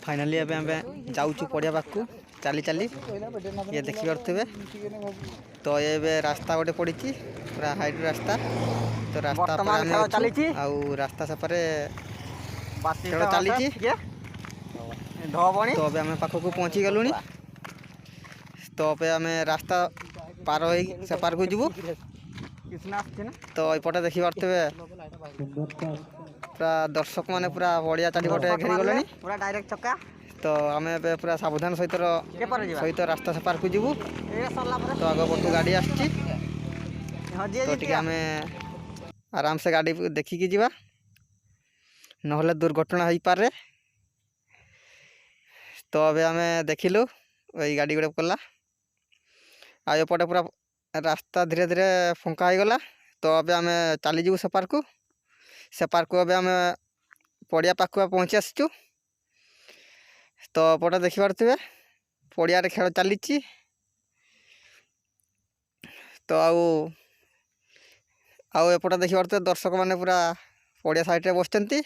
Finally अब आम जाऊँ पड़िया पाक चली चली ये देखी पारे तो ये रास्ता गोटे पड़ी पूरा हाइट रास्ता तो रास्ता आउ रास्ता सेपरे खेल चली तो अब आम पाखक पहुँची गलु तो अब आम रास्ता पार हो सेपार को जीवु तो यपटे देखी पारे पूरा दर्शक माने पूरा बढ़िया चारिपटे घेरी गले पूरा डायरेक्ट चक्का तो आम पूरा सावधान सहित रास्ता सेपार को जीवु तो आग पटू गाड़ी आसची तो टिके आम आराम से गाड़ी देखिकी जीवा नहले दुर्घटना हो पारे तो अब आम देखिलु वही गाड़ी गोटे पड़ा आएपटे पूरा रास्ता धीरे धीरे फंका हो गला तो अब आम चली जीवु सेपार को अब आम पड़िया पाक पहुँची आसचु तो पटे देखी पारे पड़िया खेल चली तो आउ एपटे देखी पारे दर्शक मैंने पूरा पड़िया साइड रे बसचंती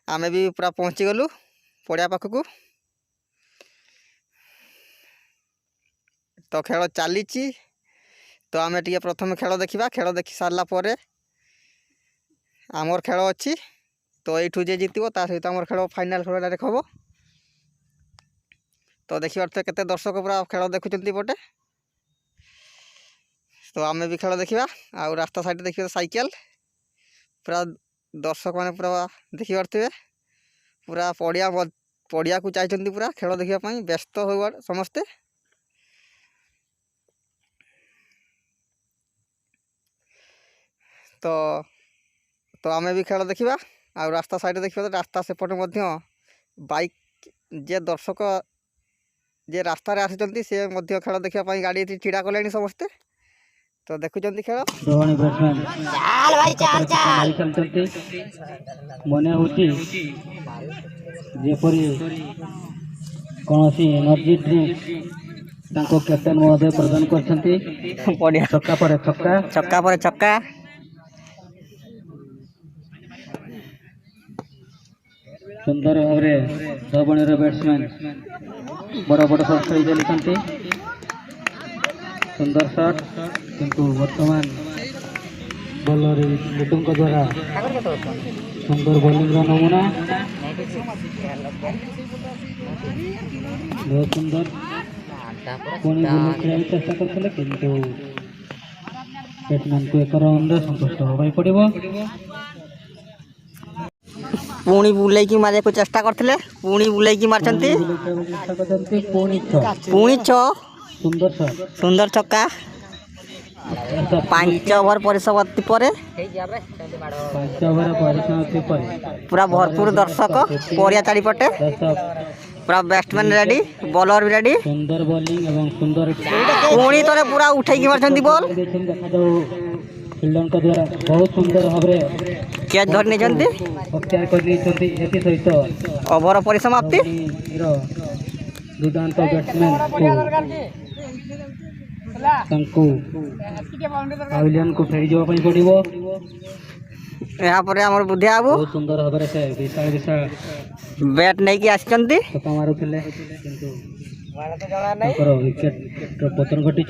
आमे भी पूरा पहुँची गलु पड़िया पाख को तो खेल चली तो आमे टिके प्रथम खेल देखा खेल देखी सारा पर आमर खेल अच्छी तो यू जे जीतब ता सहित आमर खेल फाइनाल खेल डायरेक्ट हम तो देखी पारे केते दर्शक पूरा खेल देखुंत पटे तो आम भी खेल देखा आ रास्ता साइड देखिए साइकेल पूरा दर्शक मैंने पूरा देखी पारे पूरा पड़िया को चाहिए पूरा खेल देखापी व्यस्त हो समस्ते तो आम भी खेल देखा आ रास्ता साइड देखिए रास्ता सेपटे बाइक जे दर्शक जे रास्ता आसी से खेल देखापी गाड़ी छिड़ा कले समस्ते तो देखुं खेल मन होपरी कौन एनर्जी ड्रिंक कैप्टेन महोदय प्रदान कर छक्का पर छक्का सुंदर भाव दबणीर बैट्समैन बड़ बड़ शॉट खेल चलती सुंदर शॉट किंतु वर्तमान बॉलर लिटू द्वारा सुंदर बॉलिंग नमूना बहुत सुंदर पुणी खेल चेष्टा करते किंतु बैट्समैन को एक रन संतुष्ट होगा पड़ो पुणी बुलेकी मारे को चेष्टा करते पुणी बुलेकी मारचंती पुणी सुंदर छक्का 5 ओवर परिसमाप्ति पर पूरा भरपूर दर्शक पड़िया चारिपटे पूरा बैट्समैन रेडी बॉलर भी रेडी सुंदर बॉलिंग एवं सुंदर पुणी तो पूरा उठेकी मारचंती बॉल फील्डर का द्वारा बहुत सुंदर भाव कैच धरी सहित ओवर परिसमाप्ति दुर्दांत बैट्समैन को फेरी जावाई पड़ो यहाँ पर आम बुधिया बाबू बहुत सुंदर भाव से विशाल विशाल बैट नहीं कि आसचंती छक्का मारुले विकेट पतन घटी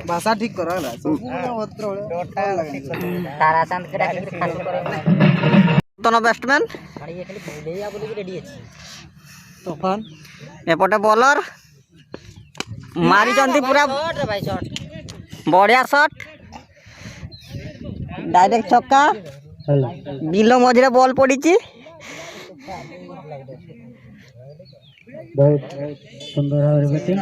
भाषा ठीक करो बैट्समैन तूफान एपटे बॉलर मारी पूरा बढ़िया शॉट डायरेक्ट छक्का बिलो मझे बॉल पड़ी बहुत सुंदर बैटिंग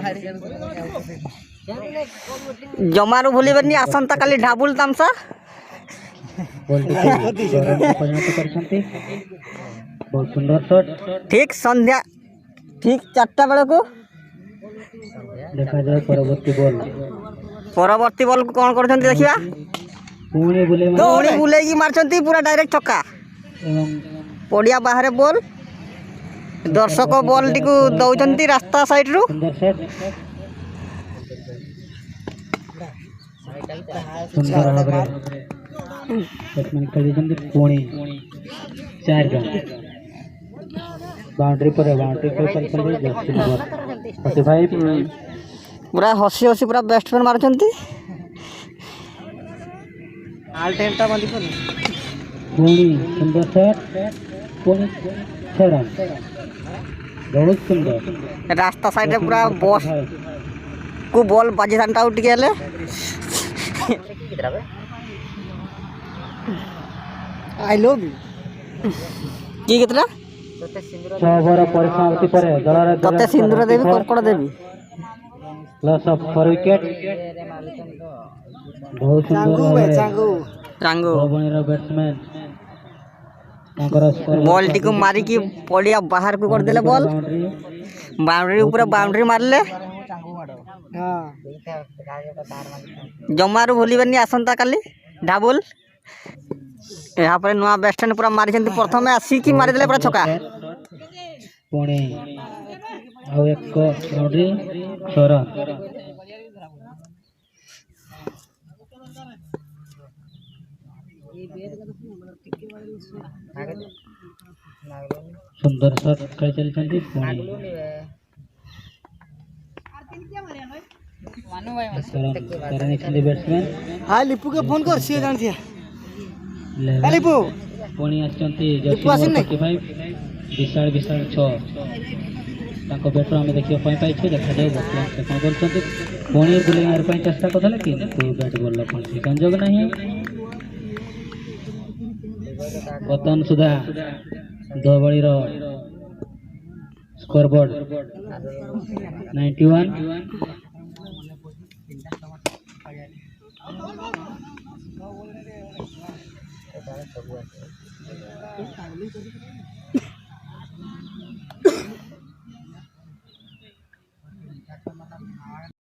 जमारू भूलि आसंता काली ढाबुल तामसा बहुत सुंदर शॉट ठीक संध्या ठीक 4टा बेल को देखा जाए परवर्ती बॉल को कौन कर देखा पुणी बुले मारचंती पूरा डायरेक्ट छक्का पड़िया बाहर बॉल दर्शक बॉल टी दौरान रास्ता साइड रु सुंदर भाव खेली पुणी 4 रन बाउंड्री पर चलते जस्ट नंबर 45 पूरा हसी हसी पूरा बैट्समैन मारुଛନ୍ତି आल टेंटा बांधी पर पुणी सुंदर शॉट पुणी 6 रन बहुत सुंदर रास्ता साइड पूरा बॉस को बॉल बाजी थांता आउट के ले आई लव यू की कितना 6 ओवर परिसमाप्ति पर दलरे तते सिंदूर देवी कंकड़ देवी लॉस ऑफ 4 विकेट बहुत सुंदर चांगू बणीर बैट्समैन बॉल टी को मारी की पड़िया बाहर को कर देले बॉल बाउंड्री ऊपर बाउंड्री मारले जमारू भूलिबेनी आसंता काली डाबल यहाँ पर नुआ बैट्समैन पूरा मारी प्रथम आसी की मारी देले पूरा छक्का पुणे आउ एक बाउंड्री 6 रन सुंदर शॉट खेल चलते पुणे बैट्समैन हां लिपू के फोन कर सी जान थिया लिपू पुणी आछंती जस्ट 45 विशाल 6 तांको बैटर आम देखिए पाइछु देखा जाए बर्तमान से कौन करते पुणी बुले मार चेष्टा करते कि बैट बॉल संजोग नहीं बर्तमान सुधा धोबळीर स्कोर बोर्ड 91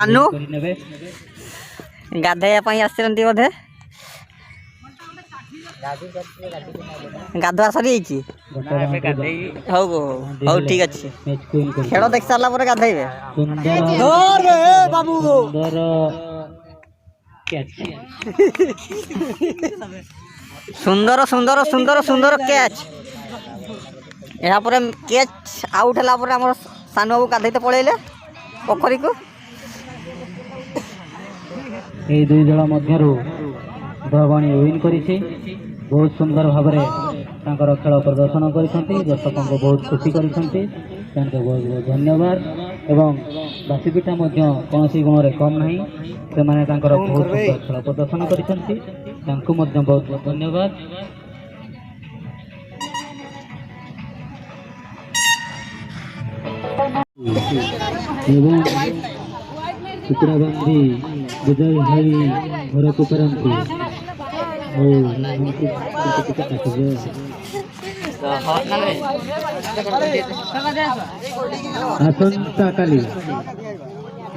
अनु गाधेया आसती बोधे गाधुआ सरी हौ हौ ठीक अच्छे खेल देख सारा पर गाधेबे बाबू सुंदर सुंदर सुंदर सुंदर कैच यहाँ पर कैच आउट है सान बाबू गाधे पलैले पोखरी को এই দুই দল মধ্যରୁ ধবণী উইন କରିଛି ବହୁତ ସୁନ୍ଦର ଭାବରେ ତାଙ୍କର ଖେଳ ପ୍ରଦର୍ଶନ କରିଛନ୍ତି ଦର୍ଶକଙ୍କୁ ବହୁତ ଖୁସି କରିଛନ୍ତି ତାଙ୍କୁ ବହୁତ ବହୁତ ଧନ୍ୟବାଦ ଏବଂ ବାସିପିଠା ମଧ୍ୟ କୌଣସି ଗୁଣରେ କମ୍ ନାହିଁ ସେମାନେ ତାଙ୍କର ବହୁତ ସୁନ୍ଦର ଖେଳ ପ୍ରଦର୍ଶନ କରିଛନ୍ତି ତାଙ୍କୁ ମଧ୍ୟ ବହୁତ ବହୁତ ଧନ୍ୟବାଦ ଏବଂ କୁକୁଡ଼ା ବାନ୍ଧି विजय भाई घर को करती आसंता काली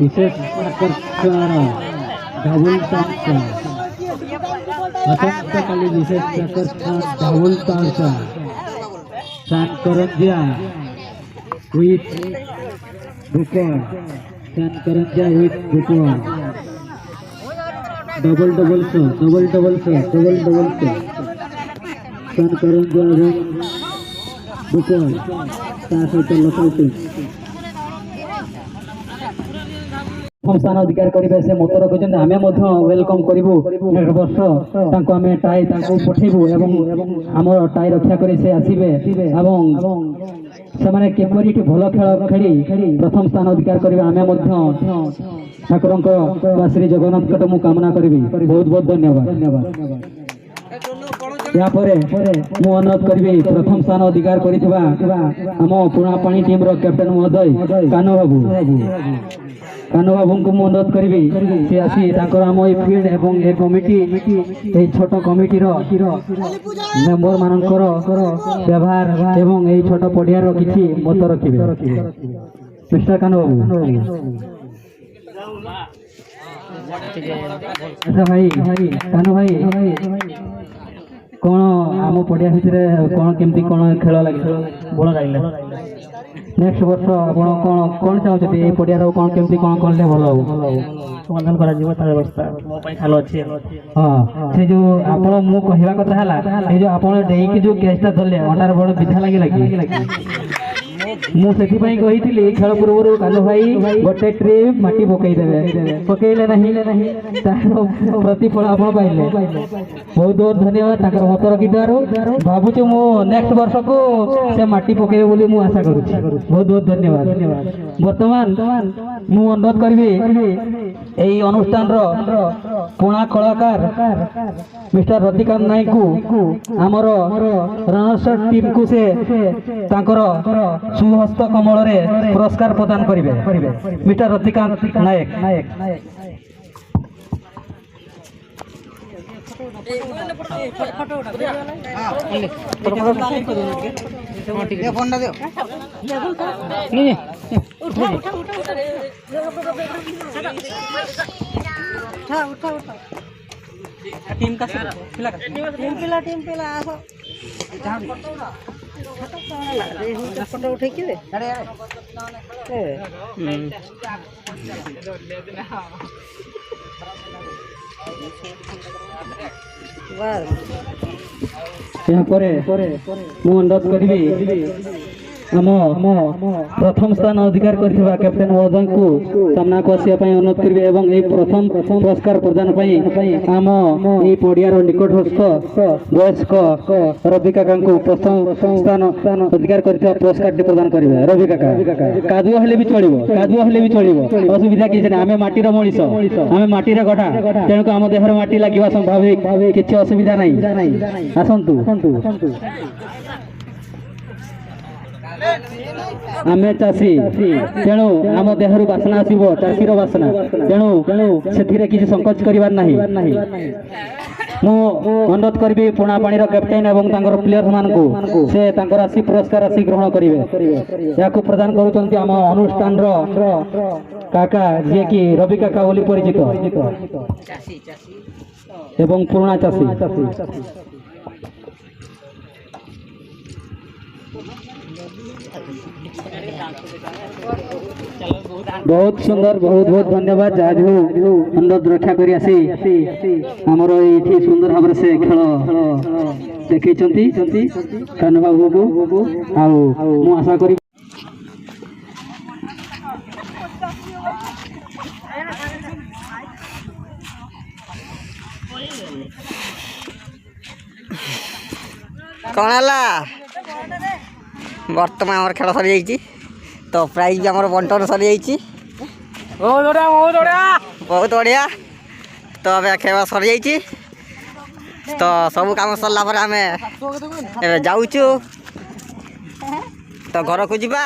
विशेष आकर्षण डाबल तांसा आसंता काली विशेष आकर्षण डाबल तांसा शान करंजिया विथ बुकर शान करंजिया विथ बुकर डबल डबल शॉट सन करंजिया बुकर सहित लखनऊ हम स्थान अधिकार करेंगे से मत रखुच्च आम वेलकम करूँ एक वर्ष आम टाई पठेबू आम टाई रक्षा कर आसवे से किपरि भल खेल खेली प्रथम स्थान अधिकार करेंगे आम ठाकुर श्री जगन्नाथ कट मु कामना करी बहुत बहुत धन्यवाद या मु अनुरोध करी प्रथम स्थान अधिकार करिथिबा आम पुराना पानी टीम रो कैप्टन महोदय कानो बाबू को मु अनुरोध करी से आसी तांकर आम ए फील्ड एवं ए कमिटी ए छोट कमिटी रो मेंबर मानकर व्यवहार एवं ए छोट पडिया रो किछि मत रखिबे मिस्टर कानो बाबू अच्छा भाई कानो भाई कौन आम पड़िया भितर कौन केमती कौन खेल लगे भल लगे ନେକ୍ସଟ ବର୍ଷ ଆପଣ କ'ଣ ଚାହୁଁଛନ୍ତି ଏଇ ପଡ଼ିଆର କ'ଣ କେମିତି କ'ଣ କଲେ ଭଲ ହବ? ସମାଧାନ କରାଯିବ ତାର ବ୍ୟବସ୍ଥା ମୋ ପାଇଁ ଖାଲ ଅଛି। ହଁ ସେ ଯୋଉ ଆପଣ ମୁଁ କହିବା କଥା ହେଲା ଏଇ ଯୋଉ ଆପଣ ଡେଇଁକି ଯୋଉ କେସ୍ଟା ଧରିଲେ ଅଣ୍ଟାର ବଡ଼ ବିଧା ଲାଗିଲା କି? ମୁଁ ସେଥିପାଇଁ କହିଥିଲି ଖେଳ ପୂର୍ବରୁ କାଲୁ ଭାଇ ଗୋଟେ ଟ୍ରିପ୍ ମାଟି ପକେଇଦେବେ, ପକେଇଲେ ନାହିଁ, ତାର ପ୍ରତିଫଳ ଆପଣ ପାଇଲେ। ବହୁତ ବହୁତ ଧନ୍ୟବାଦ ତାଙ୍କର ମତ ରଖିଥିବାରୁ। ଭାବୁଛୁ ମୁଁ ନେକ୍ସଟ ବର୍ଷକୁ ସେ ମାଟି ପକେଇବେ ବୋଲି ମୁଁ ଆଶା କରୁଛି। ବହୁତ ବହୁତ ଧନ୍ୟବାଦ। ବର୍ତ୍ତମାନ ମୁଁ ଅନୁରୋଧ କରିବି ଏହି ଅନୁଷ୍ଠାନର ପୁଣା କଳାକାର ମିଷ୍ଟର ରତିକାନ୍ତ ନାୟକଙ୍କୁ ଆମର ରଣସର ଟିମ୍କୁ ସେ ତାଙ୍କର ସୁହସ୍ତ କମଳରେ ପୁରସ୍କାର ପ୍ରଦାନ କରିବେ। ମିଷ୍ଟର ରତିକାନ୍ତ ନାୟକ। फोटो उठे के यहाँ ମୁଁ ଅନୁରୋଧ କରିବି ଆମ ପ୍ରଥମ ସ୍ଥାନ ଅଧିକାର କରିଥିବା କ୍ୟାପ୍ଟେନ୍ ମହୋଦୟଙ୍କୁ ସାମ୍ନାକୁ ଆସିବା ପାଇଁ ଅନୁରୋଧ କରିବେ ଏବଂ ଏହି ପ୍ରଥମ ପୁରସ୍କାର ପ୍ରଦାନ ପାଇଁ ଆମ ଏହି ପଡ଼ିଆର ନିକଟସ୍ଥ ବୟସ୍କ ରବି କାକାଙ୍କୁ ପ୍ରଥମ ସ୍ଥାନ ଅଧିକାର କରିଥିବା ପୁରସ୍କାରଟି ପ୍ରଦାନ କରିବେ। ରବି କାକା କାଦୁଅ ହେଲେ ବି ଚଳିବ, ଅସୁବିଧା କିଛି ନାହିଁ। ଆମେ ମାଟିର ମଣିଷ, ଆମେ ମାଟିର ଗଢ଼ା, ତେଣୁକୁ ଆମ ଦେହରେ ମାଟି ଲାଗିବା ସ୍ୱାଭାବିକ, କିଛି ଅସୁବିଧା ନାହିଁ। ଆସନ୍ତୁ। ଆମେ ଚାଷୀ, ତେଣୁ ଆମ ଦେହରୁ ବାସନା ଆସିବ, ଚାଷୀର ବାସନା, ତେଣୁ ସେଥିରେ କିଛି ସଂକୋଚ କରିବାର ନାହିଁ। ମୁଁ ଅନୁରୋଧ କରିବି ପୁଣାପାଣିର କ୍ୟାପ୍ଟେନ୍ ଏବଂ ତାଙ୍କର ପ୍ଲେୟର ମାନଙ୍କୁ ସେ ତାଙ୍କର ପୁରସ୍କାର ରାଶି ଗ୍ରହଣ କରିବେ। ଏହାକୁ ପ୍ରଦାନ କରୁଛନ୍ତି ଆମ ଅନୁଷ୍ଠାନର କାକା, ଯିଏକି ରବି କାକା ବୋଲି ପରିଚିତ ଏବଂ ପୁରୁଣା ଚାଷୀ। बहुत सुंदर, बहुत बहुत धन्यवाद। आज अनुरोध रक्षा कर आमर ये सुंदर भाव से खेल देखी कान्हा बाबू को आशा करी कौन है बर्तमान आम खेल सरी जाइए तो प्राइज भी आम बंटन सरी जाइए बहुत बढ़िया। तो अब खेल सरी जाइए तो सब काम सरला आम जाऊँ तो घर को जा।